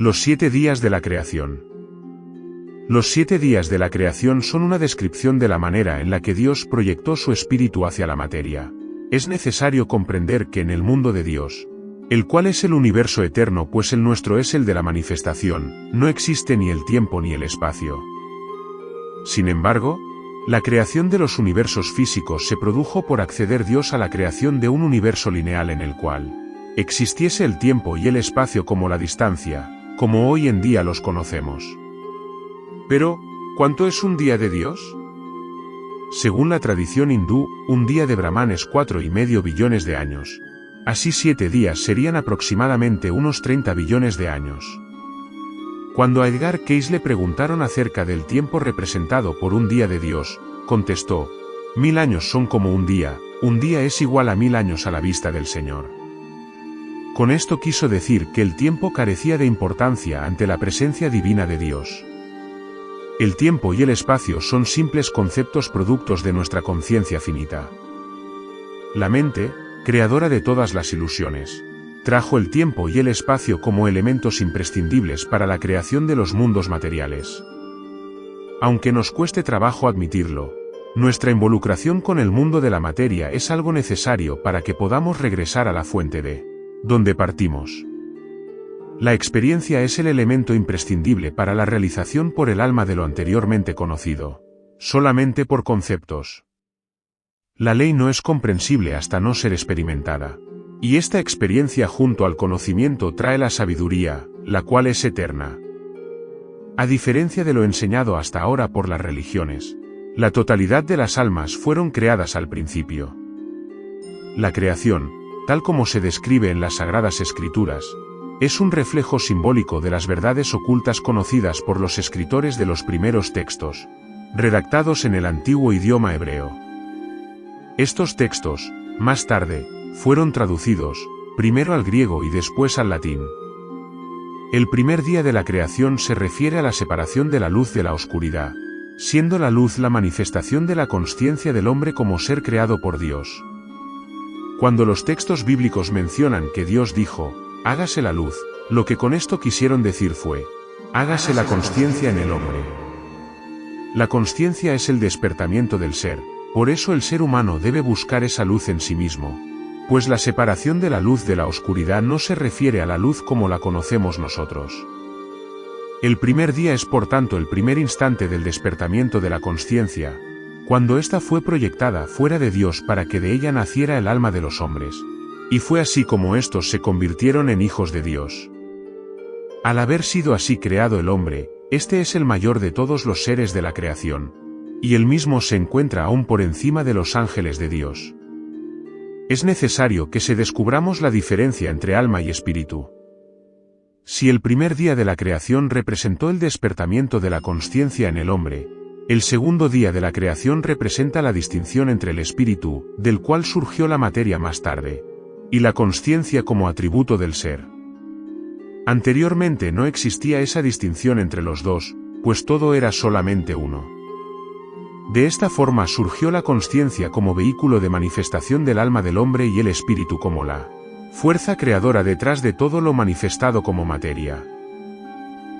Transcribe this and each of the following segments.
Los 7 días de la creación. Los 7 días de la creación son una descripción de la manera en la que Dios proyectó su espíritu hacia la materia. Es necesario comprender que en el mundo de Dios, el cual es el universo eterno pues el nuestro es el de la manifestación, no existe ni el tiempo ni el espacio. Sin embargo, la creación de los universos físicos se produjo por acceder Dios a la creación de un universo lineal en el cual existiese el tiempo y el espacio como la distancia, como hoy en día los conocemos. Pero, ¿cuánto es un día de Dios? Según la tradición hindú, un día de Brahman es 4,5 billones de años. Así 7 días serían aproximadamente unos 30 billones de años. Cuando a Edgar Cayce le preguntaron acerca del tiempo representado por un día de Dios, contestó: 1000 años son como un día es igual a 1000 años a la vista del Señor. Con esto quiso decir que el tiempo carecía de importancia ante la presencia divina de Dios. El tiempo y el espacio son simples conceptos productos de nuestra conciencia finita. La mente, creadora de todas las ilusiones, trajo el tiempo y el espacio como elementos imprescindibles para la creación de los mundos materiales. Aunque nos cueste trabajo admitirlo, nuestra involucración con el mundo de la materia es algo necesario para que podamos regresar a la fuente de donde partimos. La experiencia es el elemento imprescindible para la realización por el alma de lo anteriormente conocido, solamente por conceptos. La ley no es comprensible hasta no ser experimentada. Y esta experiencia junto al conocimiento trae la sabiduría, la cual es eterna. A diferencia de lo enseñado hasta ahora por las religiones, la totalidad de las almas fueron creadas al principio. La creación, tal como se describe en las Sagradas Escrituras, es un reflejo simbólico de las verdades ocultas conocidas por los escritores de los primeros textos, redactados en el antiguo idioma hebreo. Estos textos, más tarde, fueron traducidos, primero al griego y después al latín. El primer día de la creación se refiere a la separación de la luz de la oscuridad, siendo la luz la manifestación de la consciencia del hombre como ser creado por Dios. Cuando los textos bíblicos mencionan que Dios dijo, hágase la luz, lo que con esto quisieron decir fue, hágase la consciencia en el hombre. La consciencia es el despertamiento del ser, por eso el ser humano debe buscar esa luz en sí mismo, pues la separación de la luz de la oscuridad no se refiere a la luz como la conocemos nosotros. El primer día es por tanto el primer instante del despertamiento de la consciencia, cuando ésta fue proyectada fuera de Dios para que de ella naciera el alma de los hombres. Y fue así como estos se convirtieron en hijos de Dios. Al haber sido así creado el hombre, este es el mayor de todos los seres de la creación, y él mismo se encuentra aún por encima de los ángeles de Dios. Es necesario que se descubramos la diferencia entre alma y espíritu. Si el primer día de la creación representó el despertamiento de la consciencia en el hombre, el segundo día de la creación representa la distinción entre el espíritu, del cual surgió la materia más tarde, y la consciencia como atributo del ser. Anteriormente no existía esa distinción entre los dos, pues todo era solamente uno. De esta forma surgió la consciencia como vehículo de manifestación del alma del hombre y el espíritu como la fuerza creadora detrás de todo lo manifestado como materia.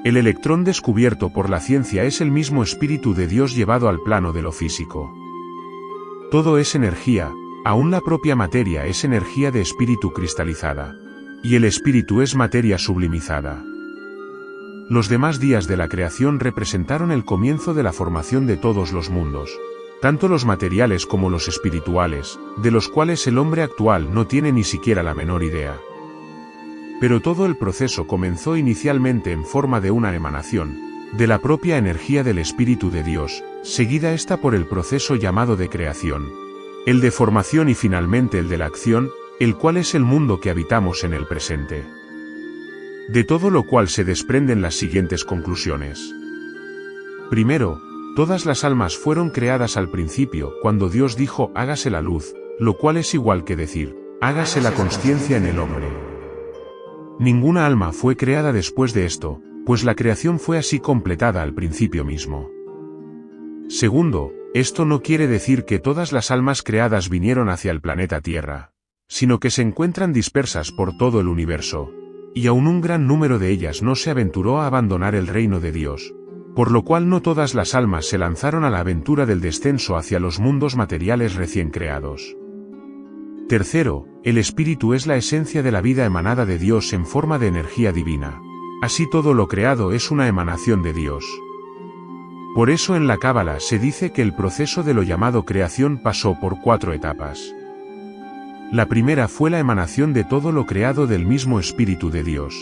El electrón descubierto por la ciencia es el mismo espíritu de Dios llevado al plano de lo físico. Todo es energía, aún la propia materia es energía de espíritu cristalizada. Y el espíritu es materia sublimizada. Los demás días de la creación representaron el comienzo de la formación de todos los mundos, tanto los materiales como los espirituales, de los cuales el hombre actual no tiene ni siquiera la menor idea. Pero todo el proceso comenzó inicialmente en forma de una emanación, de la propia energía del Espíritu de Dios, seguida esta por el proceso llamado de creación, el de formación y finalmente el de la acción, el cual es el mundo que habitamos en el presente. De todo lo cual se desprenden las siguientes conclusiones. Primero, todas las almas fueron creadas al principio, cuando Dios dijo hágase la luz, lo cual es igual que decir, hágase la consciencia en el hombre. Ninguna alma fue creada después de esto, pues la creación fue así completada al principio mismo. Segundo, esto no quiere decir que todas las almas creadas vinieron hacia el planeta Tierra, sino que se encuentran dispersas por todo el universo, y aún un gran número de ellas no se aventuró a abandonar el reino de Dios, por lo cual no todas las almas se lanzaron a la aventura del descenso hacia los mundos materiales recién creados. Tercero, el espíritu es la esencia de la vida emanada de Dios en forma de energía divina. Así todo lo creado es una emanación de Dios. Por eso en la Cábala se dice que el proceso de lo llamado creación pasó por 4 etapas. La primera fue la emanación de todo lo creado del mismo Espíritu de Dios.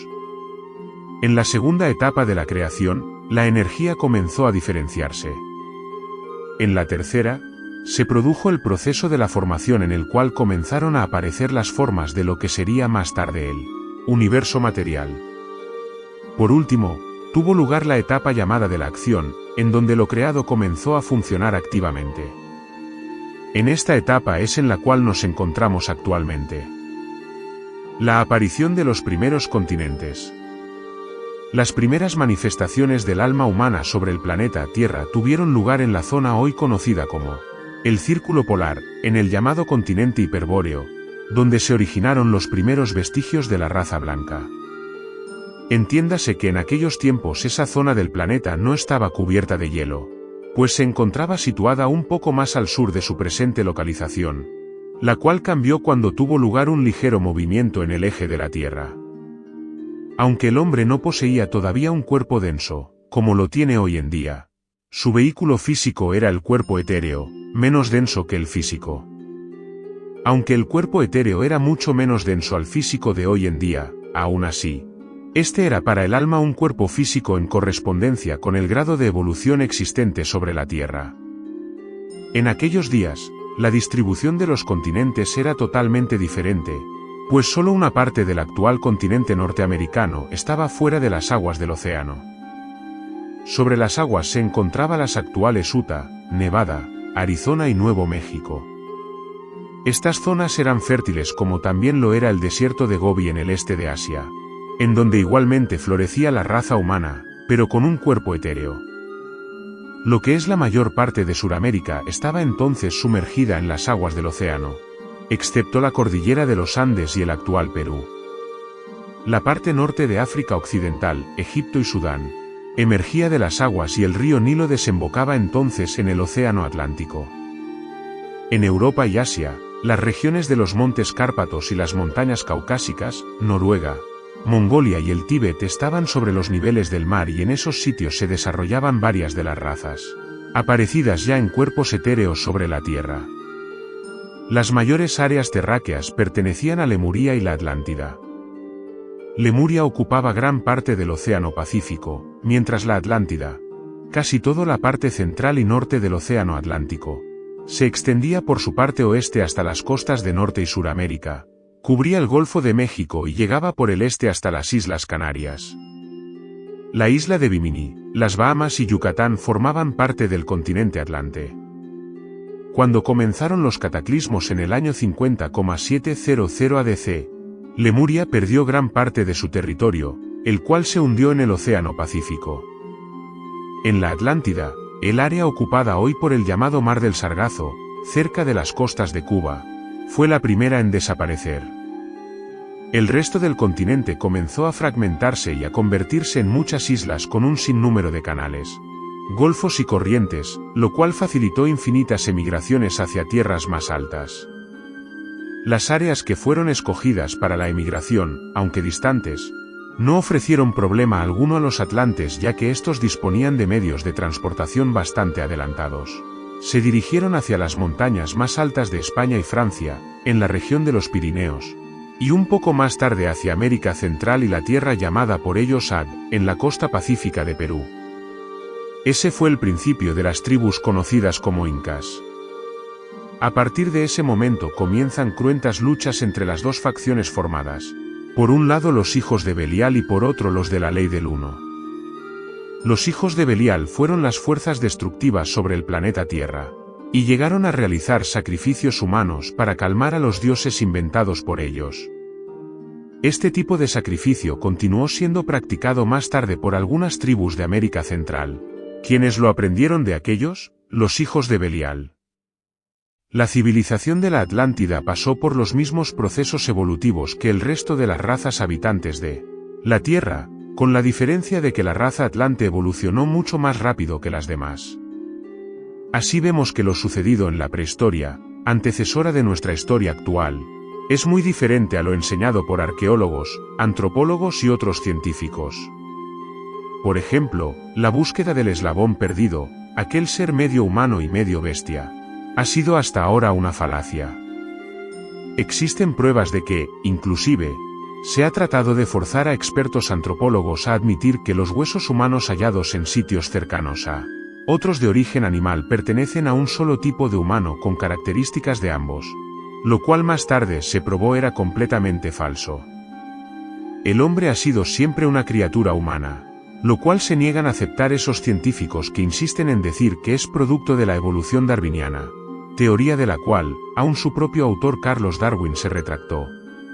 En la segunda etapa de la creación, la energía comenzó a diferenciarse. En la tercera, se produjo el proceso de la formación en el cual comenzaron a aparecer las formas de lo que sería más tarde el universo material. Por último, tuvo lugar la etapa llamada de la acción, en donde lo creado comenzó a funcionar activamente. En esta etapa es en la cual nos encontramos actualmente. La aparición de los primeros continentes. Las primeras manifestaciones del alma humana sobre el planeta Tierra tuvieron lugar en la zona hoy conocida como el Círculo Polar, en el llamado continente hiperbóreo, donde se originaron los primeros vestigios de la raza blanca. Entiéndase que en aquellos tiempos esa zona del planeta no estaba cubierta de hielo, pues se encontraba situada un poco más al sur de su presente localización, la cual cambió cuando tuvo lugar un ligero movimiento en el eje de la Tierra. Aunque el hombre no poseía todavía un cuerpo denso, como lo tiene hoy en día, su vehículo físico era el cuerpo etéreo, menos denso que el físico. Aunque el cuerpo etéreo era mucho menos denso al físico de hoy en día, aún así, este era para el alma un cuerpo físico en correspondencia con el grado de evolución existente sobre la Tierra. En aquellos días, la distribución de los continentes era totalmente diferente, pues solo una parte del actual continente norteamericano estaba fuera de las aguas del océano. Sobre las aguas se encontraban las actuales Utah, Nevada, Arizona y Nuevo México. Estas zonas eran fértiles como también lo era el desierto de Gobi en el este de Asia, en donde igualmente florecía la raza humana, pero con un cuerpo etéreo. Lo que es la mayor parte de Suramérica estaba entonces sumergida en las aguas del océano, excepto la cordillera de los Andes y el actual Perú. La parte norte de África Occidental, Egipto y Sudán, emergía de las aguas y el río Nilo desembocaba entonces en el Océano Atlántico. En Europa y Asia, las regiones de los montes Cárpatos y las montañas caucásicas, Noruega, Mongolia y el Tíbet estaban sobre los niveles del mar y en esos sitios se desarrollaban varias de las razas, aparecidas ya en cuerpos etéreos sobre la Tierra. Las mayores áreas terráqueas pertenecían a Lemuria y la Atlántida. Lemuria ocupaba gran parte del Océano Pacífico, mientras la Atlántida, casi toda la parte central y norte del Océano Atlántico, se extendía por su parte oeste hasta las costas de Norte y Suramérica, cubría el Golfo de México y llegaba por el este hasta las Islas Canarias. La isla de Bimini, las Bahamas y Yucatán formaban parte del continente Atlante. Cuando comenzaron los cataclismos en el año 50,700 ADC, Lemuria perdió gran parte de su territorio, el cual se hundió en el Océano Pacífico. En la Atlántida, el área ocupada hoy por el llamado Mar del Sargazo, cerca de las costas de Cuba, fue la primera en desaparecer. El resto del continente comenzó a fragmentarse y a convertirse en muchas islas con un sinnúmero de canales, golfos y corrientes, lo cual facilitó infinitas emigraciones hacia tierras más altas. Las áreas que fueron escogidas para la emigración, aunque distantes, no ofrecieron problema alguno a los atlantes ya que estos disponían de medios de transportación bastante adelantados. Se dirigieron hacia las montañas más altas de España y Francia, en la región de los Pirineos, y un poco más tarde hacia América Central y la tierra llamada por ellos Ad, en la costa pacífica de Perú. Ese fue el principio de las tribus conocidas como incas. A partir de ese momento comienzan cruentas luchas entre las dos facciones formadas, por un lado los hijos de Belial y por otro los de la Ley del Uno. Los hijos de Belial fueron las fuerzas destructivas sobre el planeta Tierra, y llegaron a realizar sacrificios humanos para calmar a los dioses inventados por ellos. Este tipo de sacrificio continuó siendo practicado más tarde por algunas tribus de América Central, quienes lo aprendieron de aquellos, los hijos de Belial. La civilización de la Atlántida pasó por los mismos procesos evolutivos que el resto de las razas habitantes de La Tierra, con la diferencia de que la raza atlante evolucionó mucho más rápido que las demás. Así vemos que lo sucedido en la prehistoria, antecesora de nuestra historia actual, es muy diferente a lo enseñado por arqueólogos, antropólogos y otros científicos. Por ejemplo, la búsqueda del eslabón perdido, aquel ser medio humano y medio bestia, ha sido hasta ahora una falacia. Existen pruebas de que, inclusive, se ha tratado de forzar a expertos antropólogos a admitir que los huesos humanos hallados en sitios cercanos a otros de origen animal pertenecen a un solo tipo de humano con características de ambos, lo cual más tarde se probó era completamente falso. El hombre ha sido siempre una criatura humana, lo cual se niegan a aceptar esos científicos que insisten en decir que es producto de la evolución darwiniana, teoría de la cual, aun su propio autor Carlos Darwin se retractó,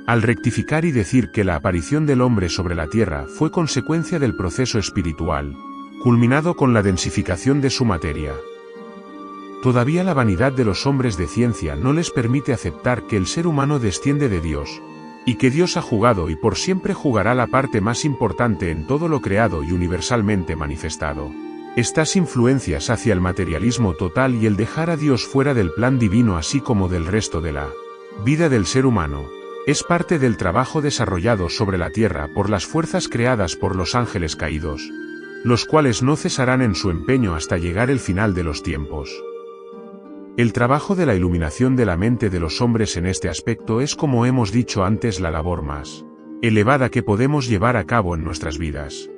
al rectificar y decir que la aparición del hombre sobre la Tierra fue consecuencia del proceso espiritual, culminado con la densificación de su materia. Todavía la vanidad de los hombres de ciencia no les permite aceptar que el ser humano desciende de Dios, y que Dios ha jugado y por siempre jugará la parte más importante en todo lo creado y universalmente manifestado. Estas influencias hacia el materialismo total y el dejar a Dios fuera del plan divino así como del resto de la vida del ser humano, es parte del trabajo desarrollado sobre la tierra por las fuerzas creadas por los ángeles caídos, los cuales no cesarán en su empeño hasta llegar el final de los tiempos. El trabajo de la iluminación de la mente de los hombres en este aspecto es, como hemos dicho antes, la labor más elevada que podemos llevar a cabo en nuestras vidas.